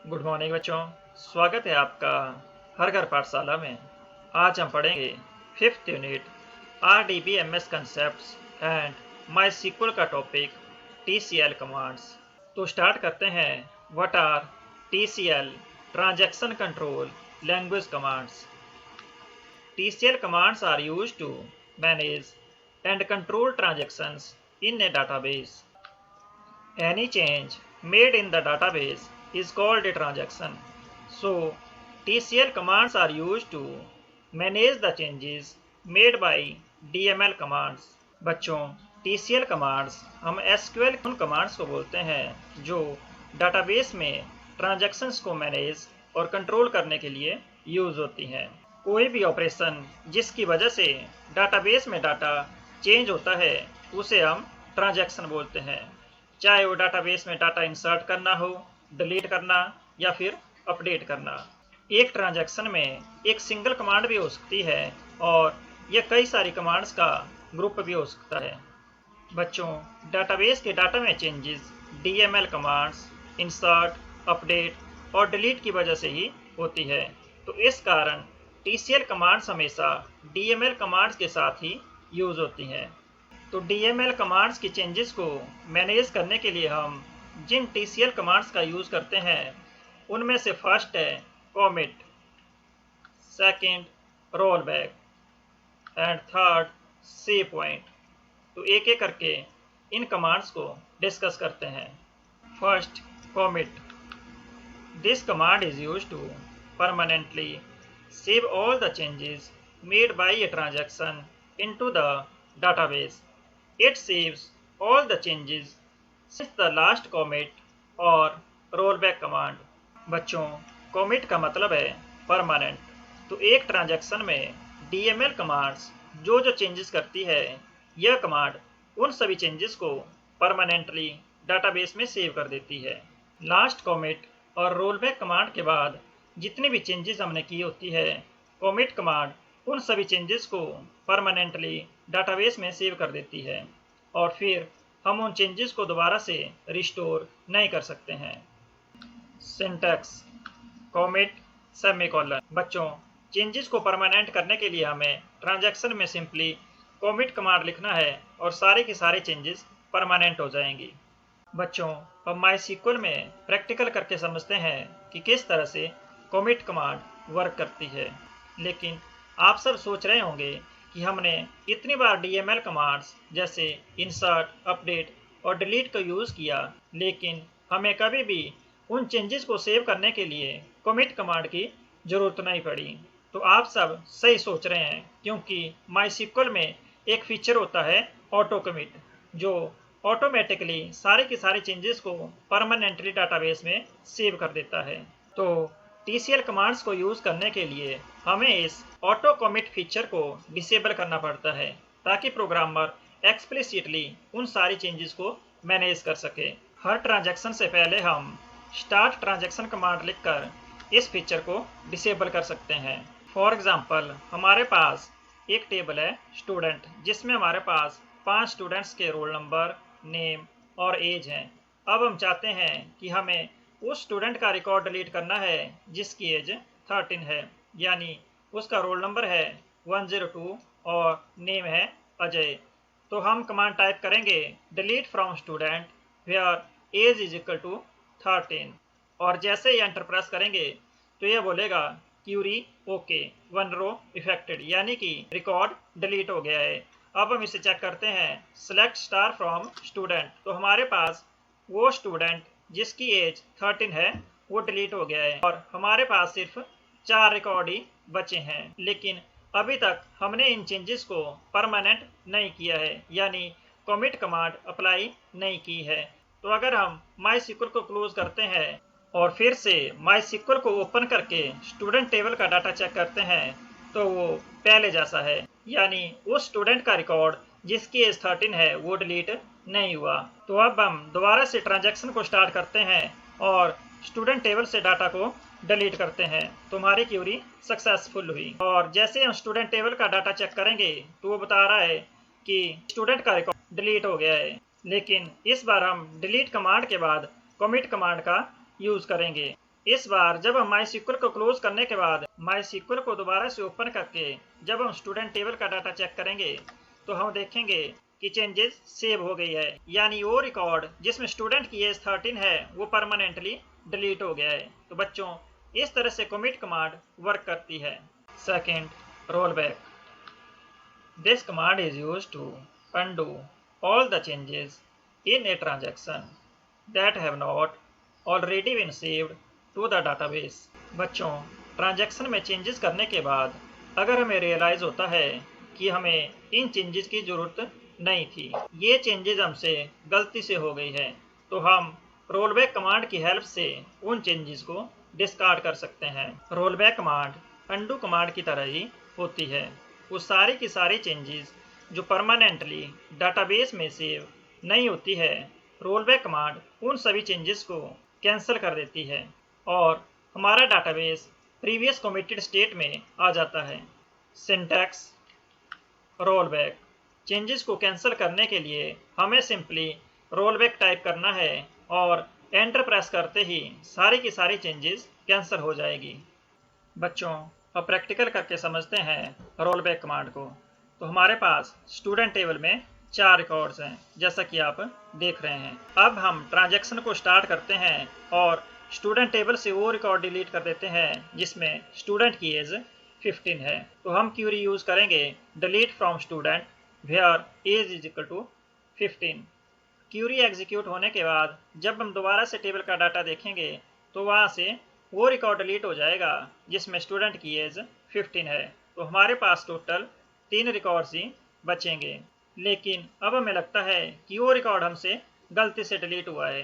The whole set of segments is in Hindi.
गुड मॉर्निंग बच्चों, स्वागत है आपका हर घर पाठशाला में। आज हम पढ़ेंगे fifth unit RDBMS concepts and MySQL का टॉपिक TCL कमांड्स। तो स्टार्ट करते हैं। What are TCL transaction control language commands. TCL commands are used to manage and control transactions in a database. Any change made in the database is called a transaction. So, TCL commands are used to manage the changes made by DML commands. बच्चों, TCL commands हम SQL उन commands को बोलते हैं जो database में transactions को मैनेज और कंट्रोल करने के लिए यूज होती हैं। कोई भी ऑपरेशन जिसकी वजह से डाटाबेस में डाटा चेंज होता है उसे हम ट्रांजैक्शन बोलते हैं, चाहे वो डाटाबेस में डाटा इंसर्ट करना हो, डिलीट करना या फिर अपडेट करना। एक ट्रांजैक्शन में एक सिंगल कमांड भी हो सकती है और यह कई सारी कमांड्स का ग्रुप भी हो सकता है। बच्चों, डाटाबेस के डाटा में changes DML commands insert, update और डिलीट की वजह से ही होती है। तो इस कारण TCL कमांड्स हमेशा DML कमांड्स के साथ ही यूज होती हैं। तो DML कमांड्स की चेंजेस को मैनेज करने के लिए हम जिन TCL कमांड्स का यूज़ करते हैं उनमें से फर्स्ट है commit, second roll back and third save point. तो एक एक करके इन कमांड्स को डिस्कस करते हैं। First, commit. This command is used to permanently save all the changes made by a transaction into the database. It saves all the changes since the last commit or rollback command. बच्चों, commit का मतलब है परमानेंट। तो एक ट्रांजैक्शन में DML कमांड्स जो जो चेंजेस करती है, यह कमांड उन सभी चेंजेस को परमानेंटली डाटाबेस में सेव कर देती है। लास्ट कॉमिट और रोलबैक कमांड के बाद जितनी भी चेंजेस हमने की होती है, कॉमिट कमांड उन सभी चेंजेस को परमानेंटली डाटाबेस में सेव कर देती है और फिर हम उन चेंजेस को दोबारा से रिस्टोर नहीं कर सकते हैं। Syntax, commit semicolon. बच्चों, चेंजेस को परमानेंट करने के लिए हमें ट्रांजैक्शन में सिंपली कॉमिट कमांड लिखना है और सारे के सारे चेंजेस परमानेंट हो जाएंगी। बच्चों, अब MySQL में प्रैक्टिकल करके समझते हैं कि किस तरह से कॉमिट कमांड वर्क करती है। लेकिन आप सब सोच रहे होंगे कि हमने इतनी बार DML कमांड्स जैसे इंसर्ट, अपडेट और डिलीट का यूज़ किया, लेकिन हमें कभी भी उन चेंजेस को सेव करने के लिए कॉमिट कमांड की ज़रूरत नहीं पड़ी। तो आप सब सही सोच रहे हैं, क्योंकि MySQL में एक फीचर होता है ऑटो कमिट, जो ऑटोमेटिकली सारे के सारे चेंजेस को परमानेंटली डाटाबेस में सेव कर देता है। तो TCL कमांड्स को यूज़ करने के लिए हमें इस ऑटो कमिट फीचर को डिसेबल करना पड़ता है, ताकि प्रोग्रामर एक्सप्लिसिटली उन सारी चेंजेस को मैनेज कर सके। हर ट्रांजैक्शन से पहले हम स्टार्ट ट्रांजैक्शन कमांड लिखकर इस फीचर को डिसेबल कर सकते हैं। फॉर एग्जांपल, हमारे पास एक टेबल है स्टूडेंट, जिसमें हमारे पास 5 स्टूडेंट्स के रोल नंबर, नेम और एज हैं। अब हम चाहते हैं कि हमें उस स्टूडेंट का रिकॉर्ड डिलीट करना है जिसकी एज 13 है, यानी उसका रोल नंबर है 102 और नेम है अजय। तो हम कमांड टाइप करेंगे delete from student where age is equal to 13 और जैसे ही एंटर प्रेस करेंगे तो यह बोलेगा क्यूरी ओके, 1 रो इफेक्टेड, यानी कि रिकॉर्ड डिलीट हो गया है। अब हम इसे चेक करते हैं, सेलेक्ट स्टार फ्रॉम स्टूडेंट। तो हमारे पास वो स्टूडेंट जिसकी एज 13 है वो डिलीट हो गया है और हमारे पास सिर्फ 4 रिकॉर्ड ही बचे हैं। लेकिन अभी तक हमने इन चेंजेस को परमानेंट नहीं किया है, यानी कमिट कमांड अप्लाई नहीं की है। तो अगर हम MySQL को क्लोज करते हैं और फिर से MySQL को ओपन करके स्टूडेंट टेबल का डाटा चेक करते हैं, तो वो पहले जैसा है, यानी उस स्टूडेंट का रिकॉर्ड जिसकी एज 13 है वो डिलीट नहीं हुआ। तो अब हम दोबारा से ट्रांजैक्शन को स्टार्ट करते हैं और स्टूडेंट टेबल से डाटा को डिलीट करते हैं। तो हमारी क्यूरी सक्सेसफुल हुई और जैसे हम स्टूडेंट टेबल का डाटा चेक करेंगे तो वो बता रहा है कि स्टूडेंट का रिकॉर्ड डिलीट हो गया है। लेकिन इस बार हम डिलीट कमांड के बाद कमिट कमांड का यूज़ करेंगे। इस बार जब हम MySQL को क्लोज करने के बाद MySQL को दोबारा से ओपन करके जब हम स्टूडेंट टेबल का डाटा चेक करेंगे तो हम देखेंगे कि चेंजेस सेव हो गई है, यानी वो रिकॉर्ड जिसमें स्टूडेंट की एज 13 है वो परमानेंटली डिलीट हो गया है। तो बच्चों, इस तरह से commit कमांड वर्क करती है। Second, roll back. This command is used to undo all the changes in a transaction that have not already been saved to the database। बच्चों, ट्रांजैक्शन में चेंजेस करने के बाद अगर हमें रियलाइज होता है कि हमें इन चेंजेस की जरूरत नहीं थी, ये चेंजेस हमसे गलती से हो गई है, तो हम रोलबैक कमांड की हेल्प से उन चेंजेस को डिस्कार्ड कर सकते हैं। रोलबैक कमांड अंडू कमांड की तरह ही होती है। वो सारी की सारी चेंजेस जो परमानेंटली डाटाबेस में सेव नहीं होती है, रोलबैक कमांड उन सभी चेंजेस को कैंसिल कर देती है और हमारा डाटाबेस प्रीवियस कमिटेड स्टेट में आ जाता है। Syntax rollback. चेंजेस को कैंसिल करने के लिए हमें सिंपली रोलबैक टाइप करना है और एंटर प्रेस करते ही सारी की सारी चेंजेस कैंसिल हो जाएगी। बच्चों, अब प्रैक्टिकल करके समझते हैं रोलबैक कमांड को। तो हमारे पास स्टूडेंट टेबल में 4 रिकॉर्ड्स हैं, जैसा कि आप देख रहे हैं। अब हम ट्रांजैक्शन को स्टार्ट करते हैं और स्टूडेंट टेबल से वो रिकॉर्ड डिलीट कर देते हैं जिसमें स्टूडेंट की एज 15 है। तो हम क्यूरी यूज करेंगे delete from student where age is equal to 15। Query execute होने के बाद जब हम दोबारा से टेबल का डाटा देखेंगे तो वहाँ से वो रिकॉर्ड डिलीट हो जाएगा जिसमें स्टूडेंट की एज 15 है। तो हमारे पास टोटल 3 रिकॉर्ड्स ही बचेंगे। लेकिन अब हमें लगता है कि वो रिकॉर्ड हमसे गलती से डिलीट हुआ है,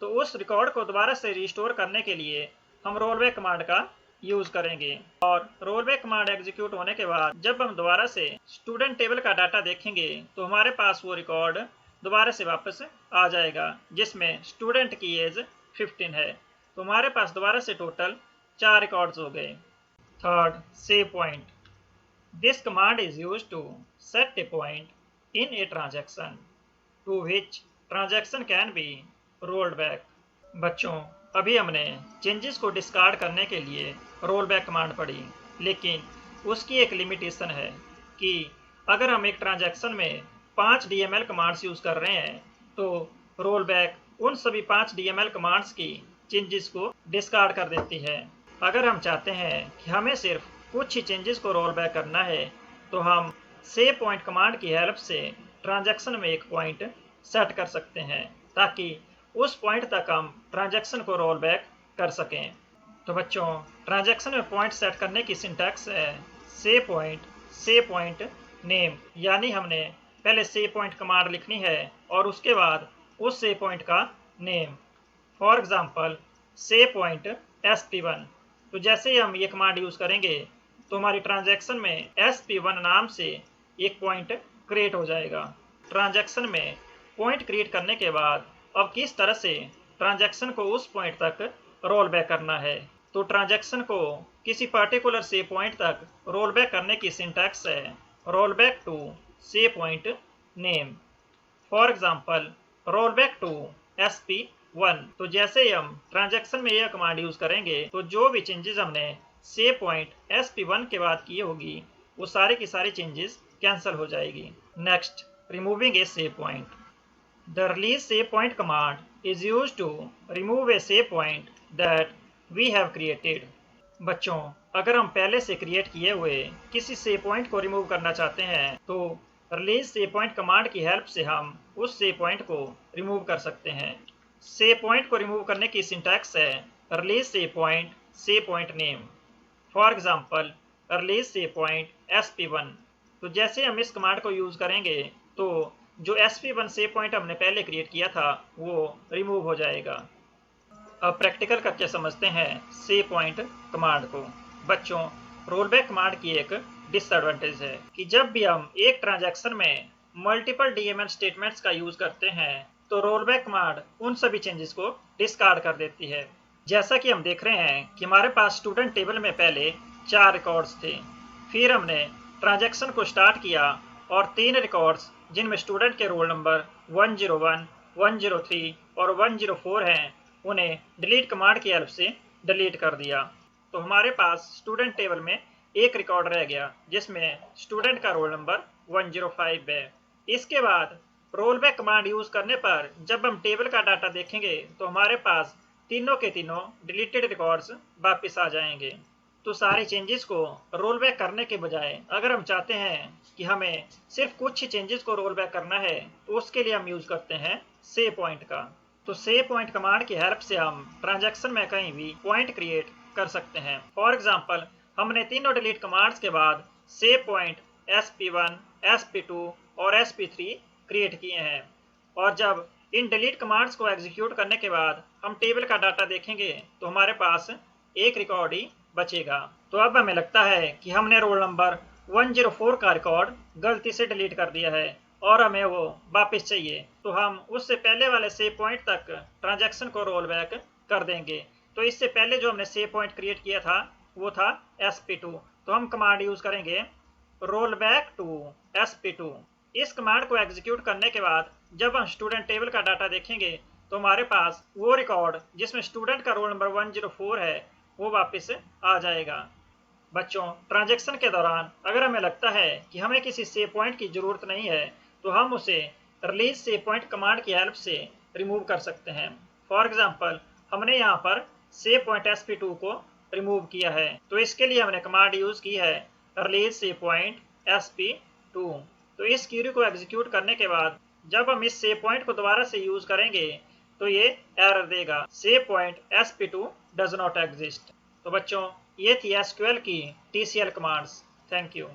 तो उस रिकॉर्ड को दोबारा से रिस्टोर करने के लिए हम रोलबैक कमांड का यूज करेंगे। और रोलबैक कमांड एग्जीक्यूट होने के बाद जब हम दोबारा से स्टूडेंट टेबल का डाटा देखेंगे तो हमारे पास वो रिकॉर्ड दोबारा से वापस आ जाएगा जिसमें स्टूडेंट की एज 15 है। तो हमारे पास दोबारा से टोटल 4 रिकॉर्ड्स हो गए। Third, save point. This command is used to set a point in a transaction to which transaction can be rolled back। बच्चों, अभी हमने चेंजेस को डिस्कार्ड करने के लिए रोल बैक कमांड पढ़ी, लेकिन उसकी एक लिमिटेशन है कि अगर हम एक ट्रांजैक्शन में 5 DML कमांड्स यूज कर रहे हैं तो रोल बैक उन सभी 5 DML कमांड्स की चेंजेस को डिस्कार्ड कर देती है। अगर हम चाहते हैं कि हमें सिर्फ कुछ ही चेंजेस को रोल बैक करना है तो हम सेव पॉइंट कमांड की हेल्प से ट्रांजैक्शन में एक पॉइंट सेट कर सकते हैं ताकि उस पॉइंट तक हम ट्रांजैक्शन को रोल बैक कर सकें। तो बच्चों, ट्रांजैक्शन में पॉइंट सेट करने की सिंटैक्स है सेव पॉइंट नेम, यानी हमने पहले सेव पॉइंट कमांड लिखनी है और उसके बाद उस सेव पॉइंट का name. For example save point SP1। तो जैसे ही हम ये कमांड यूज करेंगे तो हमारी ट्रांजैक्शन में SP1 नाम से एक पॉइंट क्रिएट हो जाएगा। ट्रांजैक्शन में पॉइंट क्रिएट करने के बाद अब किस तरह से ट्रांजैक्शन को उस पॉइंट तक रोल बैक करना है, तो ट्रांजैक्शन को किसी पर्टिकुलर सेव पॉइंट तक रोल बैक करने की सिंटैक्स है roll back to save point name. For example roll back to SP1। तो जैसे ही हम ट्रांजैक्शन में यह कमांड यूज करेंगे तो जो भी चेंजेस हमने सेव पॉइंट SP1 के बाद की होगी वो सारी की सारी चेंजेस कैंसिल हो जाएगी। Next, removing a save point. The release save point command is used to remove a save point that we have created. बच्चों, अगर हम पहले से क्रिएट किए हुए किसी सेव पॉइंट को रिमूव करना चाहते हैं तो रिलीज सेव पॉइंट कमांड की हेल्प से हम उस सेव पॉइंट को रिमूव कर सकते हैं। सेव पॉइंट को रिमूव करने की सिंटैक्स है release save point name. For example release save point SP1। तो जैसे हम इस कमांड को यूज करेंगे तो जो SP1 सेव पॉइंट हमने पहले क्रिएट किया था वो रिमूव हो जाएगा। अब प्रैक्टिकल करके समझते हैं सेव पॉइंट कमांड को। बच्चों, रोलबैक कमांड की एक डिसएडवांटेज है कि जब भी हम एक ट्रांजैक्शन में मल्टीपल DML स्टेटमेंट्स का यूज करते हैं तो रोलबैक कमांड उन सभी चेंजेस को डिस्कार्ड कर देती है। जैसा कि हम देख रहे हैं कि हमारे पास स्टूडेंट टेबल में पहले 4 रिकॉर्ड्स थे, फिर हमने ट्रांजैक्शन को स्टार्ट किया और 3 रिकॉर्ड्स जिनमें स्टूडेंट के रोल नंबर 101, 103 और 104 हैं उन्हें डिलीट कमांड की हेल्प से डिलीट कर दिया। तो हमारे पास स्टूडेंट टेबल में एक रिकॉर्ड रह गया जिसमें स्टूडेंट का रोल नंबर 105 है। इसके बाद रोल बैक कमांड यूज करने पर जब हम टेबल का डाटा देखेंगे तो हमारे पास तीनों के तीनों डिलीटेड रिकॉर्ड्स वापस आ जाएंगे। तो सारे चेंजेस को रोल बैक करने के बजाय अगर हम चाहते हैं कि हमें सिर्फ कुछ ही चेंजेस को रोल बैक करना है तो उसके लिए हम यूज करते हैं सेव पॉइंट का। तो सेव पॉइंट कमांड की हेल्प से हम ट्रांजैक्शन में कहीं भी पॉइंट क्रिएट कर सकते हैं। फॉर एग्जांपल हमने तीनों डिलीट कमांड्स के बाद सेव पॉइंट sp1, sp2 और sp3 क्रिएट किए हैं और जब इन डिलीट कमांड्स को एग्जीक्यूट करने के बाद हम टेबल का डाटा देखेंगे तो हमारे पास एक रिकॉर्ड ही बचेगा। तो अब हमें लगता है कि हमने रोल नंबर 104 का रिकॉर्ड गलती से डिलीट कर दिया है और हमें वो वापस चाहिए। तो हम उससे पहले वाले सेव पॉइंट तक ट्रांजैक्शन को रोल बैक कर देंगे। तो इससे पहले जो हमने सेव पॉइंट क्रिएट किया था वो था sp2। तो हम कमांड यूज करेंगे रोल बैक टू sp2। इस कमांड को एग्जीक्यूट करने के बाद जब हम स्टूडेंट टेबल का डाटा देखेंगे तो हमारे पास वो रिकॉर्ड जिसमें स्टूडेंट का रोल नंबर 104 है वो वापस आ जाएगा। बच्चों, ट्रांजैक्शन के दौरान अगर हमें लगता है कि हमें किसी सेव पॉइंट की जरूरत नहीं है तो हम उसे रिलीज सेव पॉइंट कमांड की हेल्प से रिमूव कर सकते हैं। फॉर एग्जांपल हमने यहाँ पर सेव पॉइंट sp2 को रिमूव किया है तो इसके लिए हमने कमांड यूज की है रिलीज सेव पॉइंट sp2। तो इस क्वेरी को एग्जीक्यूट करने के बाद जब हम इस सेव पॉइंट को दोबारा से यूज करेंगे तो ये एरर देगा save point sp2 does not exist. तो बच्चों, ये थी एसक्यूएल की TCL कमांड्स। Thank you.